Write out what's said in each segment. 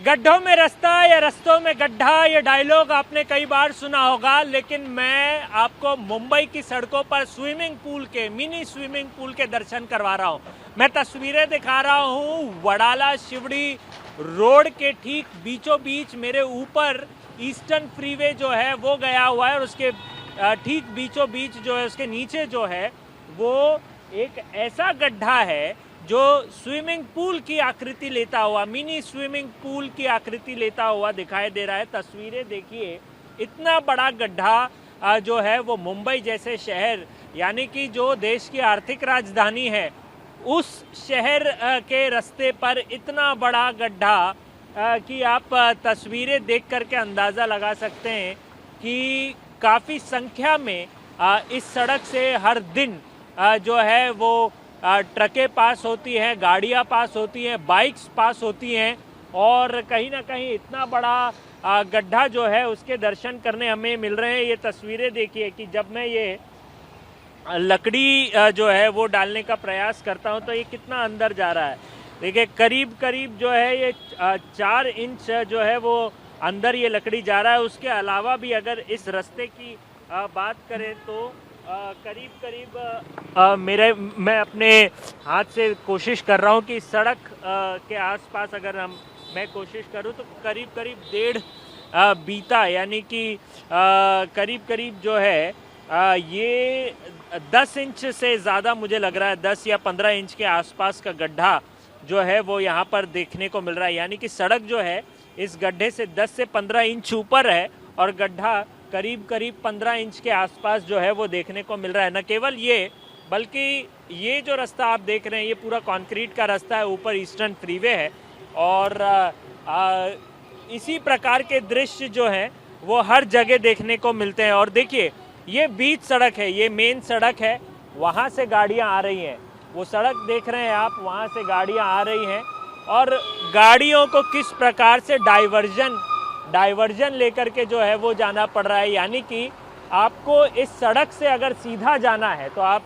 गड्ढों में रास्ता या रास्तों में गड्ढा, ये डायलॉग आपने कई बार सुना होगा, लेकिन मैं आपको मुंबई की सड़कों पर स्विमिंग पूल के, मिनी स्विमिंग पूल के दर्शन करवा रहा हूँ। मैं तस्वीरें दिखा रहा हूँ वडाला शिवड़ी रोड के ठीक बीचों बीच मेरे ऊपर ईस्टर्न फ्रीवे जो है वो गया हुआ है, और उसके ठीक बीचों बीच जो है उसके नीचे जो है वो एक ऐसा गड्ढा है जो स्विमिंग पूल की आकृति लेता हुआ, मिनी स्विमिंग पूल की आकृति लेता हुआ दिखाई दे रहा है। तस्वीरें देखिए, इतना बड़ा गड्ढा जो है वो मुंबई जैसे शहर, यानी कि जो देश की आर्थिक राजधानी है, उस शहर के रास्ते पर इतना बड़ा गड्ढा कि आप तस्वीरें देख करके अंदाज़ा लगा सकते हैं कि काफ़ी संख्या में इस सड़क से हर दिन जो है वो ट्रकें पास होती हैं, गाड़ियां पास होती हैं, बाइक्स पास होती हैं, और कहीं ना कहीं इतना बड़ा गड्ढा जो है उसके दर्शन करने हमें मिल रहे हैं। ये तस्वीरें देखिए कि जब मैं ये लकड़ी जो है वो डालने का प्रयास करता हूं तो ये कितना अंदर जा रहा है। देखिए करीब करीब जो है ये 4 इंच जो है वो अंदर ये लकड़ी जा रहा है। उसके अलावा भी अगर इस रास्ते की बात करें तो करीब करीब मैं अपने हाथ से कोशिश कर रहा हूँ कि सड़क के आसपास अगर मैं कोशिश करूँ तो करीब करीब 1.5 बीता, यानी कि करीब करीब जो है ये 10 इंच से ज़्यादा मुझे लग रहा है, 10 या 15 इंच के आसपास का गड्ढा जो है वो यहाँ पर देखने को मिल रहा है। यानी कि सड़क जो है इस गड्ढे से 10 से 15 इंच ऊपर है और गड्ढा करीब करीब 15 इंच के आसपास जो है वो देखने को मिल रहा है। न केवल ये, बल्कि ये जो रास्ता आप देख रहे हैं ये पूरा कंक्रीट का रास्ता है, ऊपर ईस्टर्न फ्रीवे है, और इसी प्रकार के दृश्य जो हैं वो हर जगह देखने को मिलते हैं। और देखिए ये बीच सड़क है, ये मेन सड़क है, वहाँ से गाड़ियाँ आ रही हैं, वो सड़क देख रहे हैं आप, वहाँ से गाड़ियाँ आ रही हैं, और गाड़ियों को किस प्रकार से डाइवर्जन लेकर के जो है वो जाना पड़ रहा है। यानी कि आपको इस सड़क से अगर सीधा जाना है तो आप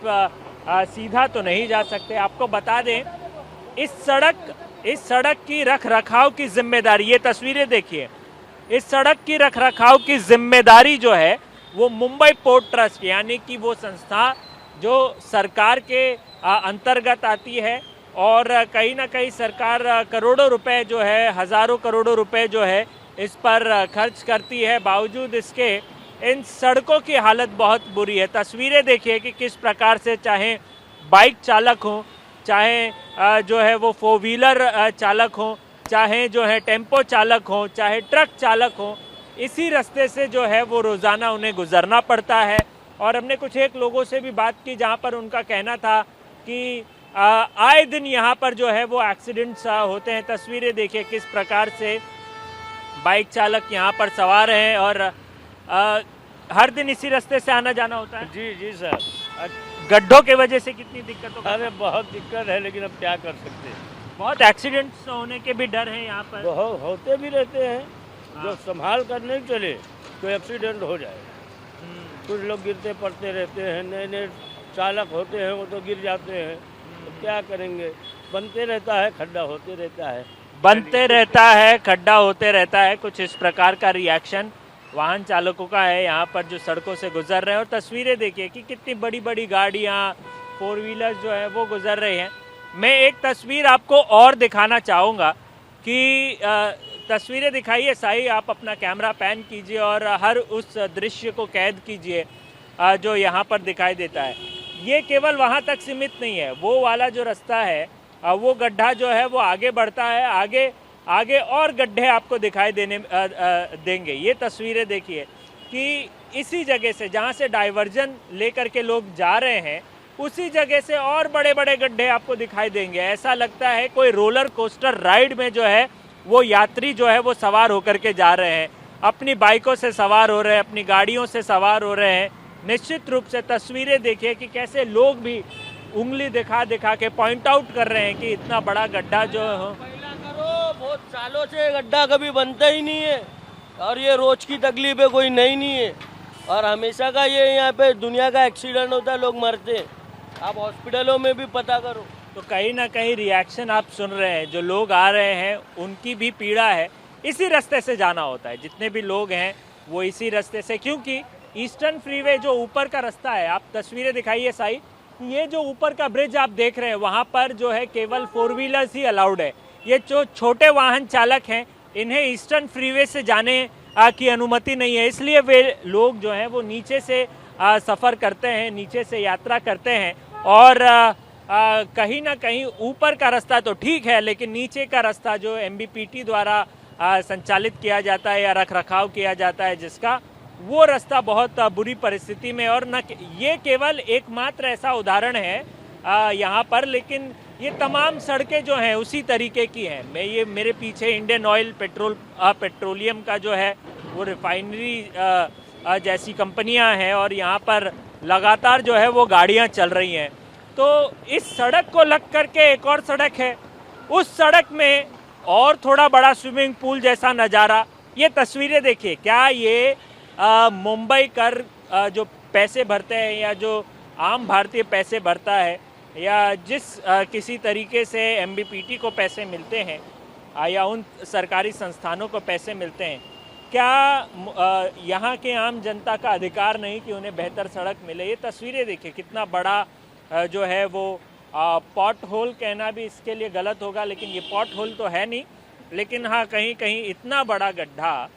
सीधा तो नहीं जा सकते। आपको बता दें इस सड़क की रख रखाव की जिम्मेदारी, ये तस्वीरें देखिए, इस सड़क की रख रखाव की जिम्मेदारी जो है वो मुंबई पोर्ट ट्रस्ट, यानी कि वो संस्था जो सरकार के अंतर्गत आती है, और कहीं ना कहीं सरकार करोड़ों रुपए जो है, हज़ारों करोड़ों रुपए जो है इस पर खर्च करती है। बावजूद इसके इन सड़कों की हालत बहुत बुरी है। तस्वीरें देखिए कि किस प्रकार से, चाहे बाइक चालक हो, चाहे जो है वो 4 व्हीलर चालक हो, चाहे जो है टेम्पो चालक हो, चाहे ट्रक चालक हो, इसी रास्ते से जो है वो रोज़ाना उन्हें गुजरना पड़ता है। और हमने कुछ एक लोगों से भी बात की जहाँ पर उनका कहना था कि आए दिन यहाँ पर जो है वो एक्सीडेंट्स होते हैं। तस्वीरें देखिए किस प्रकार से बाइक चालक यहाँ पर सवार हैं, और हर दिन इसी रास्ते से आना जाना होता है। जी सर। गड्ढों के वजह से कितनी दिक्कतों का? अरे बहुत दिक्कत है, लेकिन अब क्या कर सकते हैं। बहुत एक्सीडेंट्स होने के भी डर है यहाँ पर। बहुत होते भी रहते हैं, जो संभाल कर नहीं चले तो एक्सीडेंट हो जाए। कुछ लोग गिरते पड़ते रहते हैं, नए नए चालक होते हैं वो तो गिर जाते हैं, तो क्या करेंगे। बनते रहता है, खड्डा होते रहता है, खड्डा होते रहता है। कुछ इस प्रकार का रिएक्शन वाहन चालकों का है यहाँ पर जो सड़कों से गुजर रहे हैं। और तस्वीरें देखिए कि कितनी बड़ी बड़ी गाड़ियाँ, 4 व्हीलर जो है वो गुजर रही हैं। मैं एक तस्वीर आपको और दिखाना चाहूँगा कि तस्वीरें दिखाइए साई, आप अपना कैमरा पैन कीजिए और हर उस दृश्य को कैद कीजिए जो यहाँ पर दिखाई देता है। ये केवल वहाँ तक सीमित नहीं है, वो वाला जो रास्ता है वो गड्ढा जो है वो आगे बढ़ता है, आगे और गड्ढे आपको दिखाई देंगे। ये तस्वीरें देखिए कि इसी जगह से, जहाँ से डाइवर्जन लेकर के लोग जा रहे हैं, उसी जगह से और बड़े बड़े गड्ढे आपको दिखाई देंगे। ऐसा लगता है कोई रोलर कोस्टर राइड में जो है वो यात्री जो है वो सवार होकर के जा रहे हैं, अपनी बाइकों से सवार हो रहे हैं, अपनी गाड़ियों से सवार हो रहे हैं। निश्चित रूप से तस्वीरें देखिए कि कैसे लोग भी उंगली दिखा के पॉइंट आउट कर रहे हैं कि इतना बड़ा गड्ढा जो हो। बहुत सालों से गड्ढा कभी बनता ही नहीं है, और ये रोज की तकलीफ है, कोई नई नहीं है, और हमेशा का ये यहाँ पे दुनिया का एक्सीडेंट होता है, लोग मरते हैं। आप हॉस्पिटलों में भी पता करो। तो कहीं ना कहीं रिएक्शन आप सुन रहे हैं, जो लोग आ रहे हैं उनकी भी पीड़ा है इसी रास्ते से जाना होता है, जितने भी लोग हैं वो इसी रास्ते से, क्योंकि ईस्टर्न फ्रीवे जो ऊपर का रास्ता है, आप तस्वीरें दिखाइए साई, ये जो ऊपर का ब्रिज आप देख रहे हैं वहाँ पर जो है केवल 4 व्हीलर्स ही अलाउड है। ये जो छोटे वाहन चालक हैं इन्हें ईस्टर्न फ्रीवे से जाने की अनुमति नहीं है, इसलिए वे लोग जो हैं वो नीचे से सफ़र करते हैं, नीचे से यात्रा करते हैं। और कहीं ना कहीं ऊपर का रास्ता तो ठीक है, लेकिन नीचे का रास्ता जो MBPT द्वारा संचालित किया जाता है या रख रखाव किया जाता है जिसका, वो रास्ता बहुत बुरी परिस्थिति में। और न ये केवल एकमात्र ऐसा उदाहरण है यहाँ पर, लेकिन ये तमाम सड़कें जो हैं उसी तरीके की हैं। ये मेरे पीछे इंडियन ऑयल पेट्रोलियम का जो है वो रिफाइनरी जैसी कंपनियां हैं और यहाँ पर लगातार जो है वो गाड़ियाँ चल रही हैं। तो इस सड़क को लग करके एक और सड़क है, उस सड़क में और थोड़ा बड़ा स्विमिंग पूल जैसा नज़ारा। ये तस्वीरें देखिए, क्या ये मुंबई कर जो पैसे भरते हैं या जो आम भारतीय पैसे भरता है या जिस किसी तरीके से MBPT को पैसे मिलते हैं या उन सरकारी संस्थानों को पैसे मिलते हैं, क्या यहाँ के आम जनता का अधिकार नहीं कि उन्हें बेहतर सड़क मिले? ये तस्वीरें देखिए, कितना बड़ा जो है वो पॉट होल कहना भी इसके लिए गलत होगा, लेकिन ये पॉट होल तो है नहीं, लेकिन हाँ कहीं कहीं इतना बड़ा गड्ढा।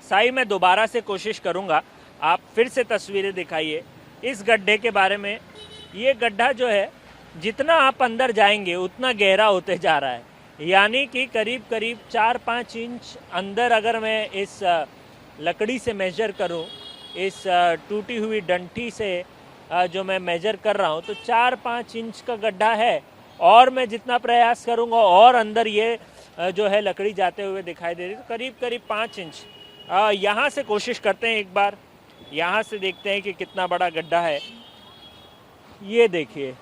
साई मैं दोबारा से कोशिश करूँगा, आप फिर से तस्वीरें दिखाइए इस गड्ढे के बारे में। ये गड्ढा जो है जितना आप अंदर जाएंगे उतना गहरा होते जा रहा है, यानी कि करीब करीब 4-5 इंच अंदर अगर मैं इस लकड़ी से मेजर करूं, इस टूटी हुई डंठी से जो मैं मेजर कर रहा हूं, तो 4-5 इंच का गड्ढा है। और मैं जितना प्रयास करूंगा और अंदर ये जो है लकड़ी जाते हुए दिखाई दे रही, तो करीब करीब 5 इंच। यहाँ से कोशिश करते हैं, एक बार यहाँ से देखते हैं कि कितना बड़ा गड्ढा है। ये देखिए,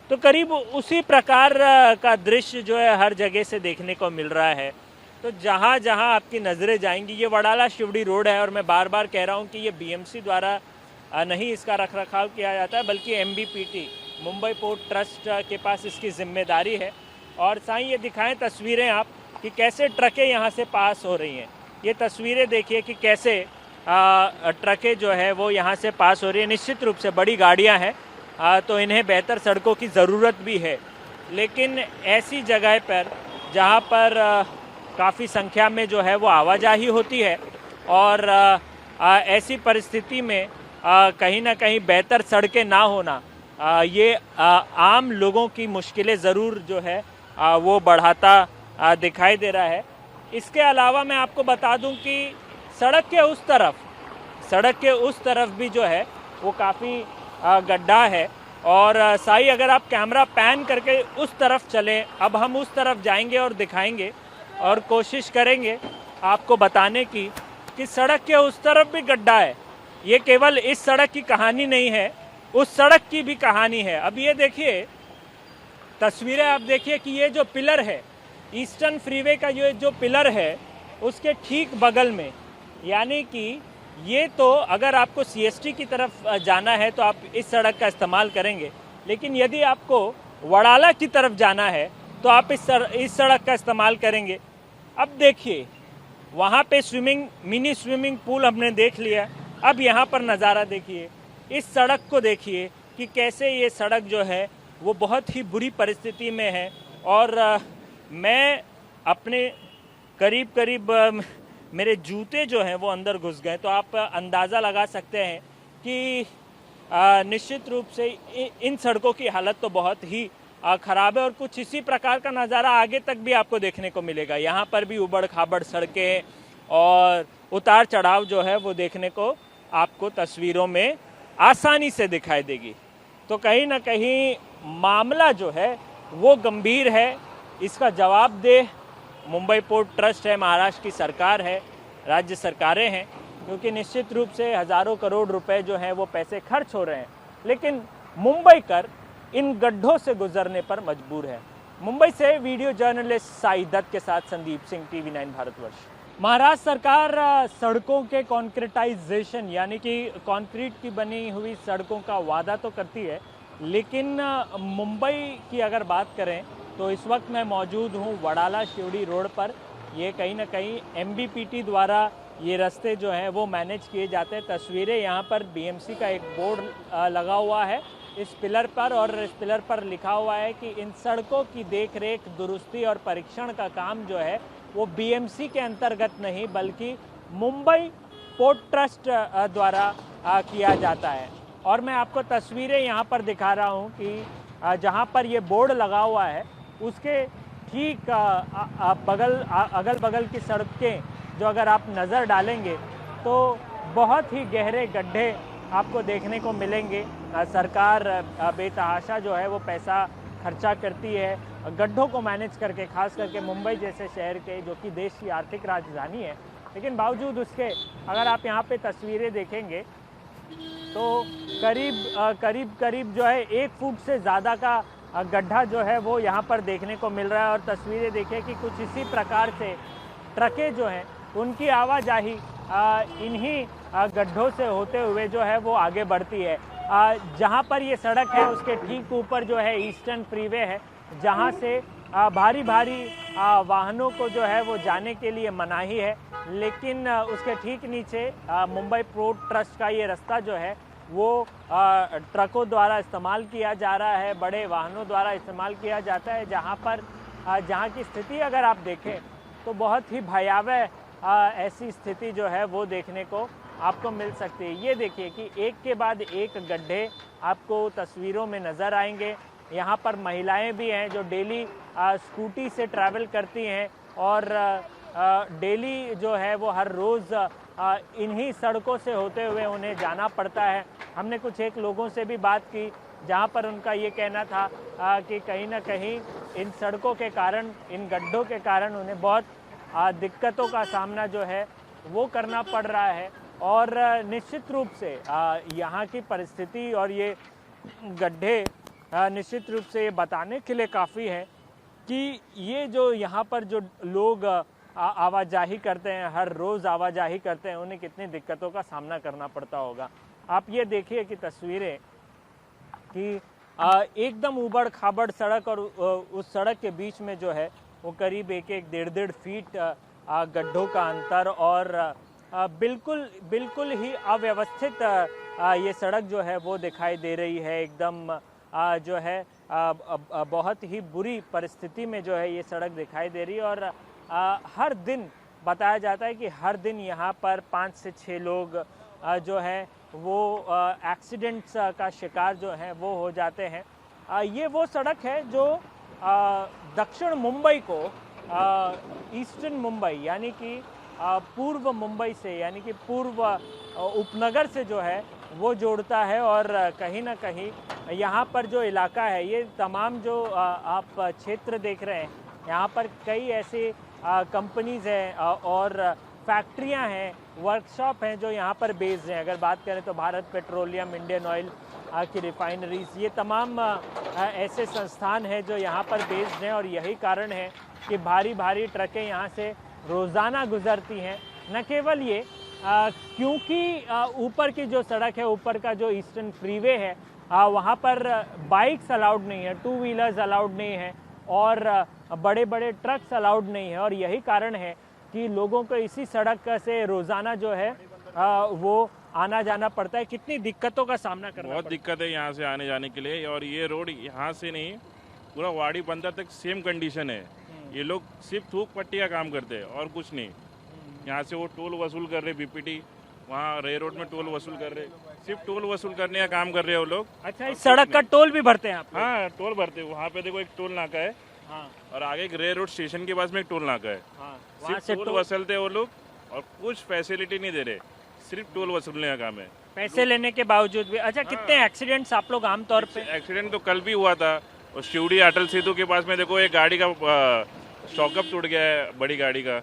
तो करीब उसी प्रकार का दृश्य जो है हर जगह से देखने को मिल रहा है। तो जहाँ जहाँ आपकी नज़रें जाएंगी, ये वडाला शिवड़ी रोड है और मैं बार बार कह रहा हूँ कि ये BMC द्वारा नहीं इसका रख रखाव किया जाता है, बल्कि MBPT मुंबई पोर्ट ट्रस्ट के पास इसकी जिम्मेदारी है। और साईं ये दिखाएं तस्वीरें आप कि कैसे ट्रकें यहाँ से पास हो रही हैं। ये तस्वीरें देखिए कि कैसे ट्रकें जो है वो यहाँ से पास हो रही है। निश्चित रूप से बड़ी गाड़ियाँ हैं तो इन्हें बेहतर सड़कों की ज़रूरत भी है, लेकिन ऐसी जगह पर जहाँ पर काफ़ी संख्या में जो है वो आवाजाही होती है और ऐसी परिस्थिति में कहीं ना कहीं बेहतर सड़कें ना होना ये आम लोगों की मुश्किलें ज़रूर जो है वो बढ़ाता दिखाई दे रहा है। इसके अलावा मैं आपको बता दूं कि सड़क के उस तरफ भी जो है वो काफ़ी गड्ढा है। और साई अगर आप कैमरा पैन करके उस तरफ चलें, अब हम उस तरफ जाएंगे और दिखाएंगे और कोशिश करेंगे आपको बताने की कि सड़क के उस तरफ भी गड्ढा है। ये केवल इस सड़क की कहानी नहीं है, उस सड़क की भी कहानी है। अब ये देखिए तस्वीरें, आप देखिए कि ये जो पिलर है, ईस्टर्न फ्रीवे का जो पिलर है उसके ठीक बगल में, यानी कि ये तो अगर आपको CST की तरफ जाना है तो आप इस सड़क का इस्तेमाल करेंगे, लेकिन यदि आपको वडाला की तरफ जाना है तो आप इस सड़क का इस्तेमाल करेंगे। अब देखिए वहाँ पे मिनी स्विमिंग पूल हमने देख लिया, अब यहाँ पर नज़ारा देखिए, इस सड़क को देखिए कि कैसे ये सड़क जो है वो बहुत ही बुरी परिस्थिति में है। और मैं अपने करीब मेरे जूते जो हैं वो अंदर घुस गए, तो आप अंदाज़ा लगा सकते हैं कि निश्चित रूप से इन सड़कों की हालत तो बहुत ही ख़राब है। और कुछ इसी प्रकार का नज़ारा आगे तक भी आपको देखने को मिलेगा। यहाँ पर भी उबड़ खाबड़ सड़कें और उतार चढ़ाव जो है वो देखने को आपको तस्वीरों में आसानी से दिखाई देगी। तो कहीं ना कहीं मामला जो है वो गंभीर है। इसका जवाबदेह मुंबई पोर्ट ट्रस्ट है, महाराष्ट्र की सरकार है, राज्य सरकारें हैं, क्योंकि निश्चित रूप से हज़ारों करोड़ रुपए जो हैं वो पैसे खर्च हो रहे हैं, लेकिन मुंबई कर इन गड्ढों से गुजरने पर मजबूर है। मुंबई से वीडियो जर्नलिस्ट साई दत्त के साथ संदीप सिंह, TV9 भारतवर्ष। महाराष्ट्र सरकार सड़कों के कॉन्क्रीटाइजेशन यानी कि कंक्रीट की बनी हुई सड़कों का वादा तो करती है, लेकिन मुंबई की अगर बात करें तो इस वक्त मैं मौजूद हूँ वडाला शिवड़ी रोड पर, ये कहीं ना कहीं MBPT द्वारा ये रास्ते जो हैं वो मैनेज किए जाते हैं। तस्वीरें यहाँ पर BMC का एक बोर्ड लगा हुआ है इस पिलर पर, और इस पिलर पर लिखा हुआ है कि इन सड़कों की देखरेख, दुरुस्ती और परीक्षण का काम जो है वो BMC के अंतर्गत नहीं बल्कि मुंबई पोर्ट ट्रस्ट द्वारा किया जाता है। और मैं आपको तस्वीरें यहाँ पर दिखा रहा हूँ कि जहाँ पर ये बोर्ड लगा हुआ है उसके ठीक अगल बगल की सड़कें जो अगर आप नज़र डालेंगे तो बहुत ही गहरे गड्ढे आपको देखने को मिलेंगे। सरकार बेतहाशा जो है वो पैसा खर्चा करती है गड्ढों को मैनेज करके, खास करके मुंबई जैसे शहर के जो कि देश की आर्थिक राजधानी है। लेकिन बावजूद उसके अगर आप यहाँ पे तस्वीरें देखेंगे तो करीब जो है 1 फुट से ज़्यादा का गड्ढा जो है वो यहाँ पर देखने को मिल रहा है। और तस्वीरें देखिए कि कुछ इसी प्रकार से ट्रकें जो हैं उनकी आवाजाही इन्हीं गड्ढों से होते हुए जो है वो आगे बढ़ती है। जहाँ पर ये सड़क है उसके ठीक ऊपर जो है ईस्टर्न फ्रीवे है, जहाँ से भारी वाहनों को जो है वो जाने के लिए मनाही है। लेकिन उसके ठीक नीचे मुंबई पोर्ट ट्रस्ट का ये रास्ता जो है वो ट्रकों द्वारा इस्तेमाल किया जा रहा है, बड़े वाहनों द्वारा इस्तेमाल किया जाता है। जहाँ की स्थिति अगर आप देखें तो बहुत ही भयावह ऐसी स्थिति जो है वो देखने को आपको मिल सकती है। ये देखिए कि एक के बाद एक गड्ढे आपको तस्वीरों में नज़र आएंगे। यहाँ पर महिलाएं भी हैं जो डेली स्कूटी से ट्रैवल करती हैं और डेली जो है वो हर रोज़ इन्हीं सड़कों से होते हुए उन्हें जाना पड़ता है। हमने कुछ एक लोगों से भी बात की जहाँ पर उनका ये कहना था कि कहीं ना कहीं इन सड़कों के कारण, इन गड्ढों के कारण उन्हें बहुत दिक्कतों का सामना जो है वो करना पड़ रहा है। और निश्चित रूप से यहाँ की परिस्थिति और ये गड्ढे निश्चित रूप से ये बताने के लिए काफ़ी है कि ये जो यहाँ पर जो लोग आवाजाही करते हैं, हर रोज़ आवाजाही करते हैं, उन्हें कितनी दिक्कतों का सामना करना पड़ता होगा। आप ये देखिए कि तस्वीरें कि एकदम उबड़ खाबड़ सड़क और उस सड़क के बीच में जो है वो करीब 1-1, 1.5 फीट गड्ढों का अंतर, और बिल्कुल ही अव्यवस्थित ये सड़क जो है वो दिखाई दे रही है। एकदम जो है बहुत ही बुरी परिस्थिति में जो है ये सड़क दिखाई दे रही है। और हर दिन बताया जाता है कि हर दिन यहाँ पर 5 से 6 लोग जो है वो एक्सीडेंट्स का शिकार जो है वो हो जाते हैं। ये वो सड़क है जो दक्षिण मुंबई को ईस्टर्न मुंबई यानी कि पूर्व मुंबई से, यानी कि पूर्व उपनगर से जो है वो जोड़ता है। और कहीं ना कहीं यहाँ पर जो इलाका है, ये तमाम जो आप क्षेत्र देख रहे हैं, यहाँ पर कई ऐसे कंपनीज़ हैं और फैक्ट्रियाँ हैं, वर्कशॉप हैं जो यहाँ पर बेस्ड हैं। अगर बात करें तो भारत पेट्रोलियम, इंडियन ऑयल की रिफाइनरीज, ये तमाम ऐसे संस्थान हैं जो यहाँ पर बेस्ड हैं। और यही कारण है कि भारी ट्रकें यहाँ से रोज़ाना गुजरती हैं। न केवल ये क्योंकि ऊपर की जो सड़क है, ऊपर का जो ईस्टर्न फ्रीवे है, वहाँ पर बाइक्स अलाउड नहीं है, 2 व्हीलर्स अलाउड नहीं है और बड़े ट्रक्स अलाउड नहीं है। और यही कारण है कि लोगों को इसी सड़क से रोज़ाना जो है वो आना जाना पड़ता है। कितनी दिक्कतों का सामना करना बहुत दिक्कत है यहाँ से आने जाने के लिए। और ये रोड यहाँ से नहीं, पूरा वाड़ी बंदर तक सेम कंडीशन है। ये लोग सिर्फ थूक पट्टी का काम करते हैं और कुछ नहीं। यहाँ से वो टोल वसूल कर रहे, BPT वहाँ रे रोड में टोल वसूल कर रहे, सिर्फ टोल वसूल करने का काम कर रहे हैं वो लोग। अच्छा, इस सड़क का टोल भी भरते हैं आप? हाँ, टोल भरते हैं। वहाँ पे देखो एक टोल नाका है। हाँ। और आगे एक रे रोड स्टेशन के पास में एक टोल नाका है। हाँ। सिर्फ टोल वसूलते हैं वो लोग और कुछ फैसिलिटी नहीं दे रहे, सिर्फ टोल वसूलने का काम है, पैसे लेने के बावजूद भी। अच्छा, कितने एक्सीडेंट्स आप लोग आमतौर पे? एक्सीडेंट तो कल भी हुआ था और शिवड़ी अटल सेतु के पास में देखो एक गाड़ी का शॉकअप टूट गया है, बड़ी गाड़ी का।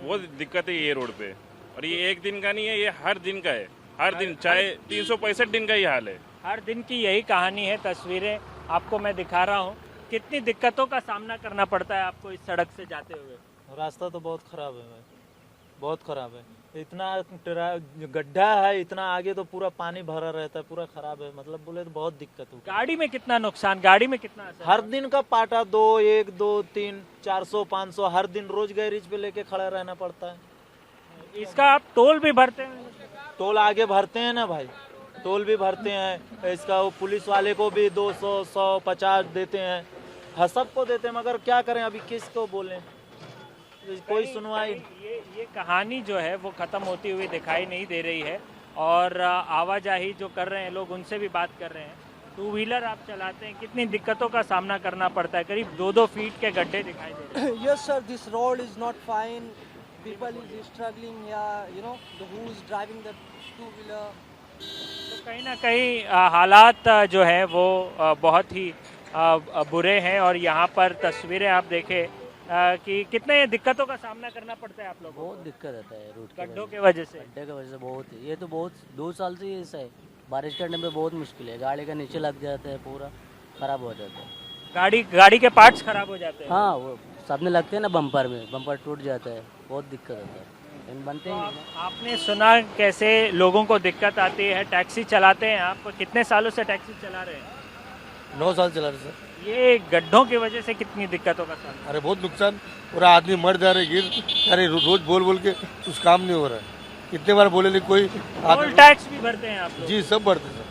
वो दिक्कत है ये रोड पे। और ये एक दिन का नहीं है, ये हर दिन का है। हर दिन, चाहे 365 दिन का ही हाल है। हर दिन की यही कहानी है। तस्वीरें आपको मैं दिखा रहा हूँ। कितनी दिक्कतों का सामना करना पड़ता है आपको इस सड़क से जाते हुए? रास्ता तो बहुत ख़राब है भाई, बहुत खराब है। इतना गड्ढा है, इतना आगे तो पूरा पानी भरा रहता है, पूरा खराब है। मतलब बोले तो बहुत दिक्कत होगी। गाड़ी में कितना नुकसान, गाड़ी में कितना असर? हर दिन का पाटा 2, 1, 2, 3, 400, 500 हर दिन रोज गैरेज पे लेके खड़ा रहना पड़ता है। इसका आप टोल भी भरते हैं? टोल आगे भरते हैं ना भाई, टोल भी भरते हैं। इसका वो पुलिस वाले को भी 200, 150 देते हैं, हर सबको देते हैं। मगर क्या करें, अभी किसको बोलें, कोई सुनवाई। ये कहानी जो है वो खत्म होती हुई दिखाई नहीं दे रही है। और आवाजाही जो कर रहे हैं लोग, उनसे भी बात कर रहे हैं। टू व्हीलर आप चलाते हैं, कितनी दिक्कतों का सामना करना पड़ता है? करीब 2-2 फीट के गड्ढे दिखाई दे रहे हैं। Yes, sir. This road is not fine. People is struggling here. You know, who is driving the two-wheeler. तो कहीं ना कहीं हालात जो है वो बहुत ही बुरे हैं। और यहाँ पर तस्वीरें आप देखें कि कितने दिक्कतों का सामना करना पड़ता है आप लोगों को? बहुत दिक्कत रहता है रूट गड्ढों के वजह से। गड्ढे की वजह से बहुत ही, ये तो बहुत 2 साल से ही ऐसा है। बारिश के टाइम पे बहुत मुश्किल है, गाड़ी का नीचे लग जाता है, पूरा खराब हो जाता है। गाड़ी के पार्ट्स खराब हो जाते हैं। हाँ, वो सामने लगते हैं ना बम्पर में, बम्पर टूट जाता है, बहुत दिक्कत होता है। इन बनते ही नहीं ना। आपने सुना कैसे लोगों को दिक्कत आती है? टैक्सी चलाते हैं आप, कितने सालों से टैक्सी चला रहे हैं? 9 साल चला रहे सर। ये गड्ढों की वजह से कितनी दिक्कतों का सामना? अरे बहुत नुकसान, पूरा आदमी मर जा रहे, गिर जा रहे, रोज बोल बोल के कुछ काम नहीं हो रहा है। कितने बार बोले नहीं कोई। टोल टैक्स भी भरते हैं आप लोग? जी सब भरते सर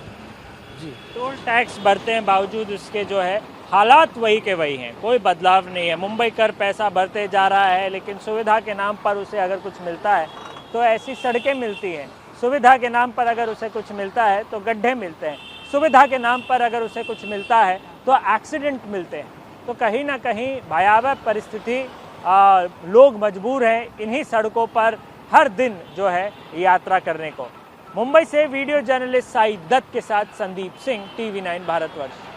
जी। टोल टैक्स भरते हैं, बावजूद उसके जो है हालात वही के वही हैं, कोई बदलाव नहीं है। मुंबई कर पैसा भरते जा रहा है, लेकिन सुविधा के नाम पर उसे अगर कुछ मिलता है तो ऐसी सड़कें मिलती हैं। सुविधा के नाम पर अगर उसे कुछ मिलता है तो गड्ढे मिलते हैं। सुविधा के नाम पर अगर उसे कुछ मिलता है तो एक्सीडेंट मिलते हैं। तो कहीं ना कहीं भयावह परिस्थिति, लोग मजबूर हैं इन्हीं सड़कों पर हर दिन जो है यात्रा करने को। मुंबई से वीडियो जर्नलिस्ट साई दत्त के साथ संदीप सिंह, TV9 भारतवर्ष।